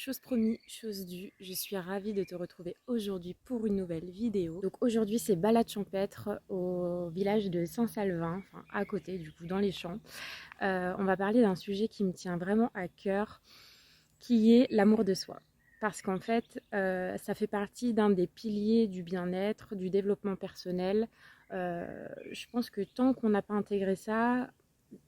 chose promis, chose due, je suis ravie de te retrouver aujourd'hui pour une nouvelle vidéo. Donc aujourd'hui c'est balade champêtre au village de Saint-Salvin, enfin à côté du coup dans les champs. On va parler d'un sujet qui me tient vraiment à cœur, qui est l'amour de soi. Parce qu'en fait ça fait partie d'un des piliers du bien-être, du développement personnel. Je pense que tant qu'on n'a pas intégré ça,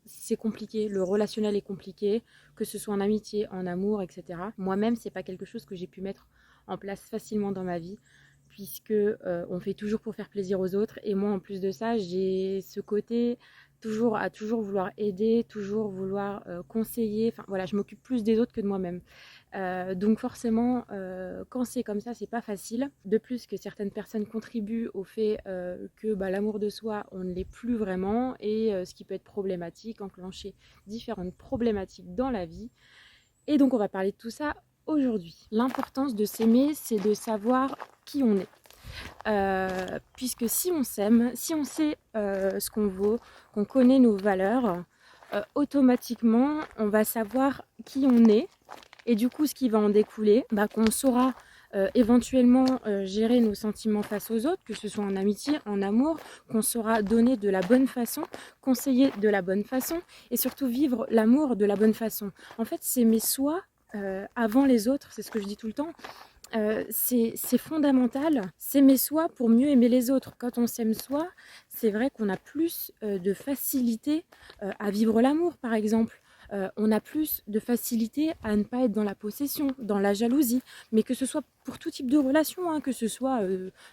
c'est compliqué, le relationnel est compliqué, que ce soit en amitié, en amour, etc. Moi-même, c'est pas quelque chose que j'ai pu mettre en place facilement dans ma vie, puisque on fait toujours pour faire plaisir aux autres. Et moi, en plus de ça, j'ai ce côté toujours vouloir aider, toujours vouloir conseiller. Enfin voilà, je m'occupe plus des autres que de moi-même. Donc forcément, quand c'est comme ça, c'est pas facile. De plus que certaines personnes contribuent au fait que l'amour de soi, on ne l'est plus vraiment, et ce qui peut être problématique, enclencher différentes problématiques dans la vie. Et donc on va parler de tout ça aujourd'hui. L'importance de s'aimer, c'est de savoir qui on est. Puisque si on s'aime, si on sait ce qu'on vaut, qu'on connaît nos valeurs, automatiquement on va savoir qui on est, et du coup ce qui va en découler, qu'on saura éventuellement gérer nos sentiments face aux autres, que ce soit en amitié, en amour, qu'on saura donner de la bonne façon, conseiller de la bonne façon, et surtout vivre l'amour de la bonne façon. En fait, s'aimer soi avant les autres, c'est ce que je dis tout le temps. C'est fondamental, s'aimer soi pour mieux aimer les autres. Quand on s'aime soi, c'est vrai qu'on a plus de facilité à vivre l'amour, par exemple. On a plus de facilité à ne pas être dans la possession, dans la jalousie, mais que ce soit pour tout type de relation, hein, que ce soit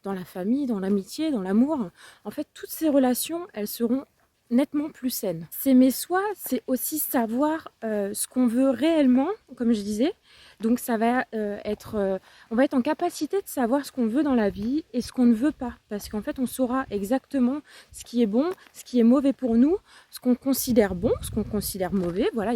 dans la famille, dans l'amitié, dans l'amour. En fait, toutes ces relations, elles seront nettement plus saines. S'aimer soi, c'est aussi savoir ce qu'on veut réellement, comme je disais. Donc ça va on va être en capacité de savoir ce qu'on veut dans la vie et ce qu'on ne veut pas, parce qu'en fait on saura exactement ce qui est bon, ce qui est mauvais pour nous, ce qu'on considère bon, ce qu'on considère mauvais. Voilà,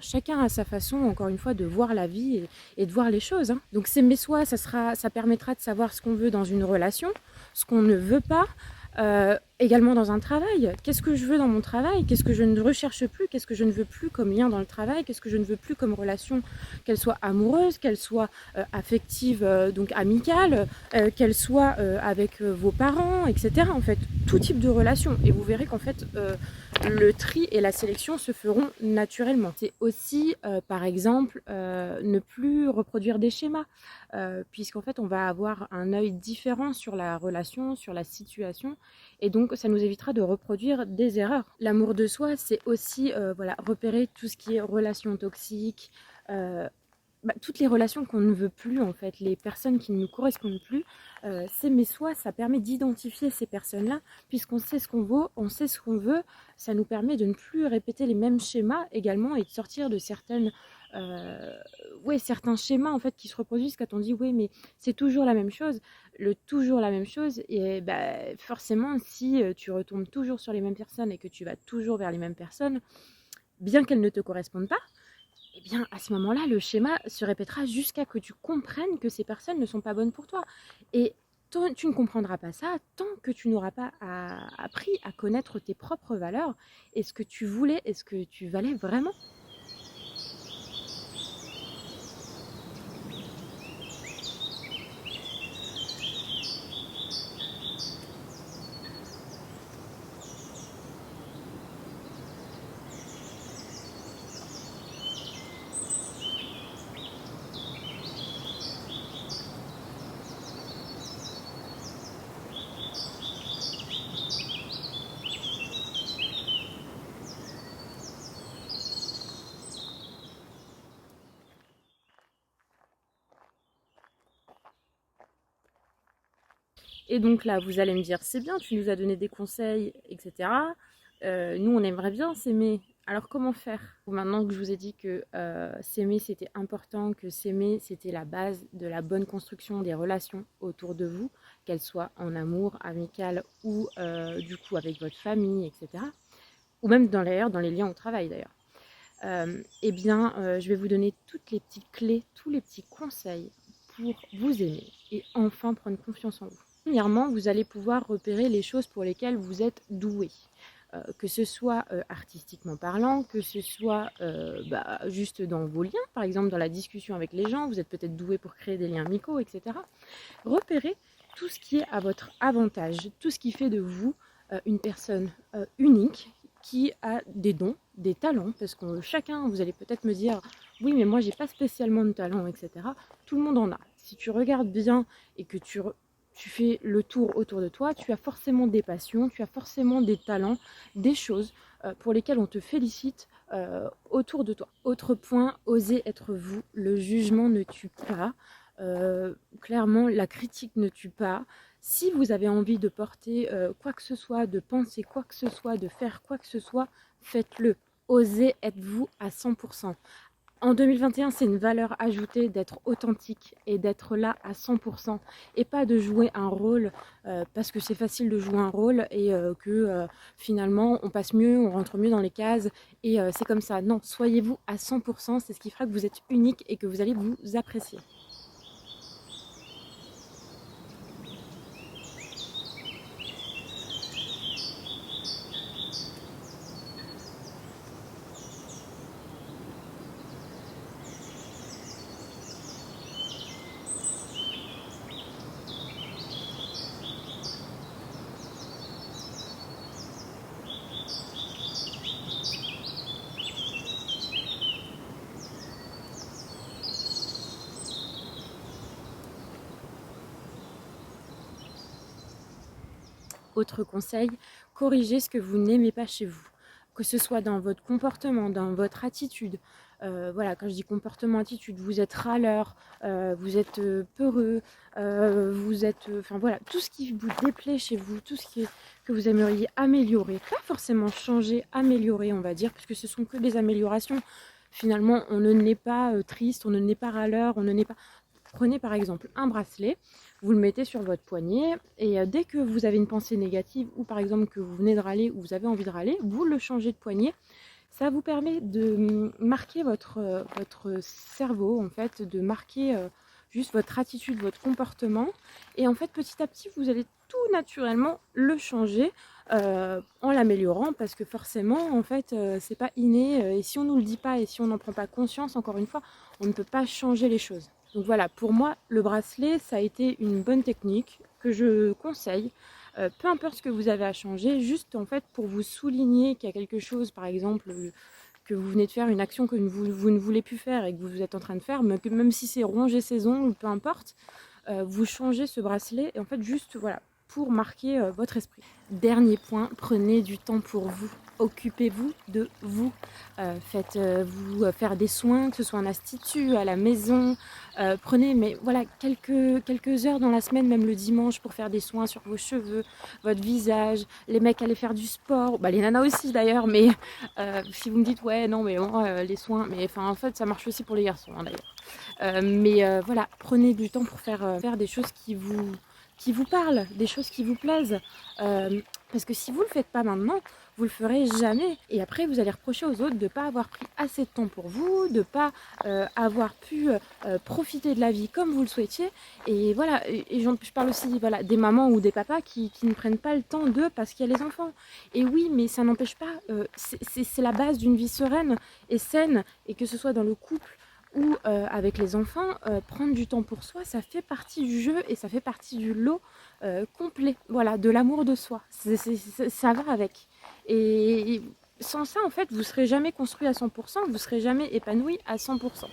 chacun a sa façon, encore une fois, de voir la vie et de voir les choses, hein. Donc s'aimer soi, ça permettra de savoir ce qu'on veut dans une relation, ce qu'on ne veut pas. Également dans un travail, qu'est-ce que je veux dans mon travail, qu'est-ce que je ne recherche plus, qu'est-ce que je ne veux plus comme lien dans le travail, qu'est-ce que je ne veux plus comme relation, qu'elle soit amoureuse, qu'elle soit affective, donc amicale, qu'elle soit avec vos parents, etc. En fait, tout type de relation. Et vous verrez qu'en fait, le tri et la sélection se feront naturellement. C'est aussi, par exemple, ne plus reproduire des schémas, puisqu'en fait, on va avoir un œil différent sur la relation, sur la situation, et donc ça nous évitera de reproduire des erreurs. L'amour de soi, c'est aussi repérer tout ce qui est relations toxiques, toutes les relations qu'on ne veut plus, en fait, les personnes qui ne nous correspondent plus. S'aimer soi, ça permet d'identifier ces personnes-là, puisqu'on sait ce qu'on vaut, on sait ce qu'on veut. Ça nous permet de ne plus répéter les mêmes schémas également, et de sortir de certains schémas en fait qui se reproduisent quand on dit oui mais c'est toujours la même chose. Toujours la même chose, et forcément si tu retombes toujours sur les mêmes personnes et que tu vas toujours vers les mêmes personnes, bien qu'elles ne te correspondent pas, et bien à ce moment-là le schéma se répétera jusqu'à que tu comprennes que ces personnes ne sont pas bonnes pour toi. Et tu ne comprendras pas ça tant que tu n'auras pas appris à connaître tes propres valeurs et ce que tu voulais et ce que tu valais vraiment. Et donc là, vous allez me dire, c'est bien, tu nous as donné des conseils, etc. Nous, on aimerait bien s'aimer. Alors comment faire? Maintenant que je vous ai dit que s'aimer, c'était important, que s'aimer, c'était la base de la bonne construction des relations autour de vous, qu'elles soient en amour, amicales ou du coup avec votre famille, etc. Ou même dans les liens au travail d'ailleurs. Je vais vous donner toutes les petites clés, tous les petits conseils pour vous aimer et enfin prendre confiance en vous. Premièrement, vous allez pouvoir repérer les choses pour lesquelles vous êtes doué. que ce soit artistiquement parlant, que ce soit juste dans vos liens, par exemple dans la discussion avec les gens, vous êtes peut-être doué pour créer des liens amicaux, etc. Repérez tout ce qui est à votre avantage, tout ce qui fait de vous une personne unique, qui a des dons, des talents, parce que chacun, vous allez peut-être me dire, oui, mais moi, j'ai pas spécialement de talent, etc. Tout le monde en a. Si tu regardes bien et que tu fais le tour autour de toi, tu as forcément des passions, tu as forcément des talents, des choses pour lesquelles on te félicite autour de toi. Autre point, osez être vous. Le jugement ne tue pas. Clairement, la critique ne tue pas. Si vous avez envie de porter quoi que ce soit, de penser quoi que ce soit, de faire quoi que ce soit, faites-le. Osez être vous à 100%. En 2021, c'est une valeur ajoutée d'être authentique et d'être là à 100% et pas de jouer un rôle parce que c'est facile de jouer un rôle et que finalement on passe mieux, on rentre mieux dans les cases et c'est comme ça. Non, soyez vous à 100%, c'est ce qui fera que vous êtes unique et que vous allez vous apprécier. Autre conseil, corrigez ce que vous n'aimez pas chez vous. Que ce soit dans votre comportement, dans votre attitude. Voilà, quand je dis comportement, attitude, vous êtes râleur, vous êtes peureux, vous êtes... Enfin voilà, tout ce qui vous déplaît chez vous, tout ce que vous aimeriez améliorer. Pas forcément changer, améliorer, on va dire, puisque ce sont que des améliorations. Finalement, on ne naît pas triste, on ne naît pas râleur, on ne naît pas... Prenez par exemple un bracelet, vous le mettez sur votre poignet et dès que vous avez une pensée négative ou par exemple que vous venez de râler ou vous avez envie de râler, vous le changez de poignet. Ça vous permet de marquer votre cerveau, en fait, de marquer juste votre attitude, votre comportement. Et en fait, petit à petit, vous allez tout naturellement le changer en l'améliorant parce que forcément, en fait, c'est pas inné. Et si on nous le dit pas et si on n'en prend pas conscience, encore une fois, on ne peut pas changer les choses. Donc voilà, pour moi, le bracelet, ça a été une bonne technique que je conseille. Peu importe ce que vous avez à changer, juste en fait pour vous souligner qu'il y a quelque chose, par exemple, que vous venez de faire, une action que vous ne voulez plus faire et que vous êtes en train de faire, mais que même si c'est ronger ses ongles, peu importe, vous changez ce bracelet et en fait juste voilà, pour marquer votre esprit. Dernier point, prenez du temps pour vous. Occupez-vous de vous. Faites-vous faire des soins, que ce soit en institut, à la maison. Prenez mais voilà, quelques heures dans la semaine, même le dimanche, pour faire des soins sur vos cheveux, votre visage. Les mecs, allez faire du sport. Bah, les nanas aussi d'ailleurs, mais si vous me dites, ouais, non, mais moi, les soins, mais enfin, en fait, ça marche aussi pour les garçons hein, d'ailleurs. Voilà, prenez du temps pour faire des choses qui vous parlent, des choses qui vous plaisent. Parce que si vous le faites pas maintenant, vous le ferez jamais. Et après, vous allez reprocher aux autres de ne pas avoir pris assez de temps pour vous, de ne pas avoir pu profiter de la vie comme vous le souhaitiez. Et voilà, je parle aussi voilà, des mamans ou des papas qui ne prennent pas le temps d'eux parce qu'il y a les enfants. Et oui, mais ça n'empêche pas, c'est la base d'une vie sereine et saine, et que ce soit dans le couple ou avec les enfants, prendre du temps pour soi, ça fait partie du jeu et ça fait partie du lot complet, voilà, de l'amour de soi. Ça va avec. Et sans ça, en fait, vous ne serez jamais construit à 100%, vous ne serez jamais épanoui à 100%.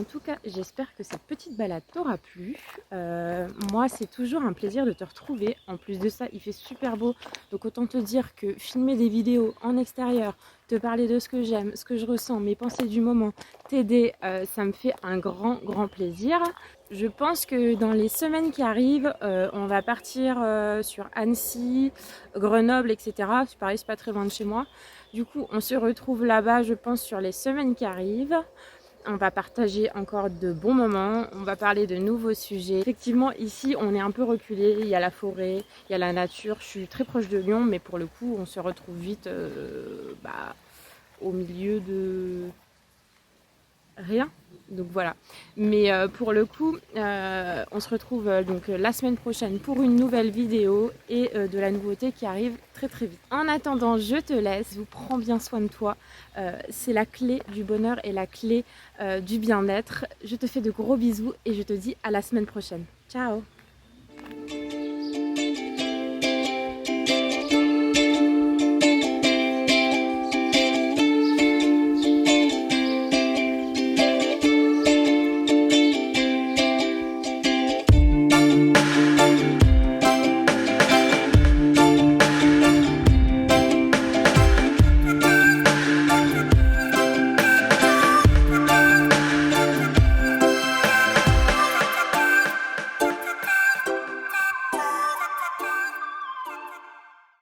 En tout cas, j'espère que cette petite balade t'aura plu. Moi, c'est toujours un plaisir de te retrouver. En plus de ça, il fait super beau. Donc autant te dire que filmer des vidéos en extérieur, te parler de ce que j'aime, ce que je ressens, mes pensées du moment, t'aider, ça me fait un grand plaisir. Je pense que dans les semaines qui arrivent, on va partir sur Annecy, Grenoble, etc. C'est pareil, c'est pas très loin de chez moi. Du coup, on se retrouve là-bas, je pense, sur les semaines qui arrivent. On va partager encore de bons moments, on va parler de nouveaux sujets. Effectivement, ici, on est un peu reculé, il y a la forêt, il y a la nature. Je suis très proche de Lyon, mais pour le coup, on se retrouve vite au milieu de rien. Donc voilà. Mais pour le coup, on se retrouve donc la semaine prochaine pour une nouvelle vidéo et de la nouveauté qui arrive très vite. En attendant, je te laisse. Prends bien soin de toi. C'est la clé du bonheur et la clé du bien-être. Je te fais de gros bisous et je te dis à la semaine prochaine. Ciao!